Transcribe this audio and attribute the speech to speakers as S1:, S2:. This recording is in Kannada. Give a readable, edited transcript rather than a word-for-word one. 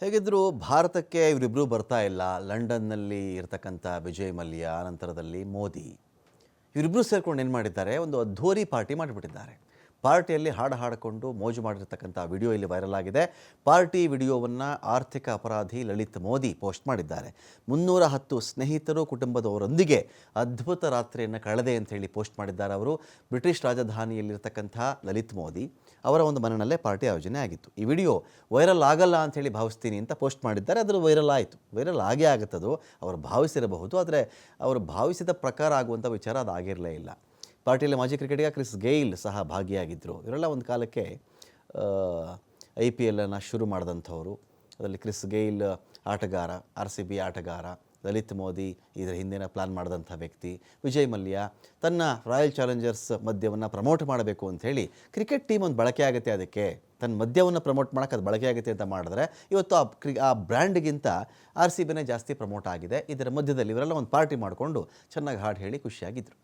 S1: ಹೇಗಿದ್ದರೂ ಭಾರತಕ್ಕೆ ಇವರಿಬ್ಬರು ಬರ್ತಾ ಇಲ್ಲ. ಲಂಡನ್ನಲ್ಲಿ ಇರ್ತಕ್ಕಂಥ ವಿಜಯ್ ಮಲ್ಯ, ನಂತರದಲ್ಲಿ ಮೋದಿ ಇವರಿಬ್ಬರು ಸೇರ್ಕೊಂಡು ಏನು ಮಾಡಿದ್ದಾರೆ, ಒಂದು ಅದ್ಧೂರಿ ಪಾರ್ಟಿ ಮಾಡಿಬಿಟ್ಟಿದ್ದಾರೆ. ಪಾರ್ಟಿಯಲ್ಲಿ ಹಾಡು ಹಾಡಿಕೊಂಡು ಮೋಜು ಮಾಡಿರ್ತಕ್ಕಂಥ ವಿಡಿಯೋ ಇಲ್ಲಿ ವೈರಲ್ ಆಗಿದೆ. ಪಾರ್ಟಿ ವಿಡಿಯೋವನ್ನು ಆರ್ಥಿಕ ಅಪರಾಧಿ ಲಲಿತ್ ಮೋದಿ ಪೋಸ್ಟ್ ಮಾಡಿದ್ದಾರೆ. 310 ಸ್ನೇಹಿತರು ಕುಟುಂಬದವರೊಂದಿಗೆ ಅದ್ಭುತ ರಾತ್ರಿಯನ್ನು ಕಳೆದೆ ಅಂತ ಹೇಳಿ ಪೋಸ್ಟ್ ಮಾಡಿದ್ದಾರೆ. ಅವರು ಬ್ರಿಟಿಷ್ ರಾಜಧಾನಿಯಲ್ಲಿರ್ತಕ್ಕಂಥ ಲಲಿತ್ ಮೋದಿ ಅವರ ಒಂದು ಮನೆಯಲ್ಲೇ ಪಾರ್ಟಿ ಆಯೋಜನೆ ಆಗಿತ್ತು. ಈ ವಿಡಿಯೋ ವೈರಲ್ ಆಗಲ್ಲ ಅಂಥೇಳಿ ಭಾವಿಸ್ತೀನಿ ಅಂತ ಪೋಸ್ಟ್ ಮಾಡಿದ್ದಾರೆ. ಅದರ ವೈರಲ್ ಆಯಿತು. ವೈರಲ್ ಆಗೇ ಆಗುತ್ತದು. ಅವರು ಭಾವಿಸಿರಬಹುದು, ಆದರೆ ಅವರು ಭಾವಿಸಿದ ಪ್ರಕಾರ ಆಗುವಂಥ ವಿಚಾರ ಅದಾಗಿರಲೇ ಇಲ್ಲ. ಪಾರ್ಟಿಯಲ್ಲಿ ಮಾಜಿ ಕ್ರಿಕೆಟಿಗ ಕ್ರಿಸ್ ಗೇಲ್ ಸಹ ಭಾಗಿಯಾಗಿದ್ದರು. ಇವರೆಲ್ಲ ಒಂದು ಕಾಲಕ್ಕೆ IPL ಶುರು ಮಾಡಿದಂಥವರು. ಅದರಲ್ಲಿ ಕ್ರಿಸ್ ಗೇಲ್ ಆಟಗಾರ, RCB ಆಟಗಾರ, ಲಲಿತ್ ಮೋದಿ ಇದರ ಹಿಂದಿನ ಪ್ಲ್ಯಾನ್ ಮಾಡಿದಂಥ ವ್ಯಕ್ತಿ. ವಿಜಯ್ ಮಲ್ಯ ತನ್ನ ರಾಯಲ್ ಚಾಲೆಂಜರ್ಸ್ ಮದ್ಯವನ್ನು ಪ್ರಮೋಟ್ ಮಾಡಬೇಕು ಅಂಥೇಳಿ, ಕ್ರಿಕೆಟ್ ಟೀಮ್ ಒಂದು ಬಳಕೆ ಆಗುತ್ತೆ, ಅದಕ್ಕೆ ತನ್ನ ಮದ್ಯವನ್ನು ಪ್ರಮೋಟ್ ಮಾಡೋಕ್ಕೆ ಅದು ಬಳಕೆ ಆಗುತ್ತೆ ಅಂತ ಮಾಡಿದ್ರೆ ಇವತ್ತು ಆ ಬ್ರ್ಯಾಂಡ್ಗಿಂತ RCBನೇ ಜಾಸ್ತಿ ಪ್ರಮೋಟ್ ಆಗಿದೆ. ಇದರ ಮಧ್ಯದಲ್ಲಿ ಇವರೆಲ್ಲ ಒಂದು ಪಾರ್ಟಿ ಮಾಡಿಕೊಂಡು ಚೆನ್ನಾಗಿ ಹಾಡು ಹೇಳಿ ಖುಷಿಯಾಗಿದ್ದರು.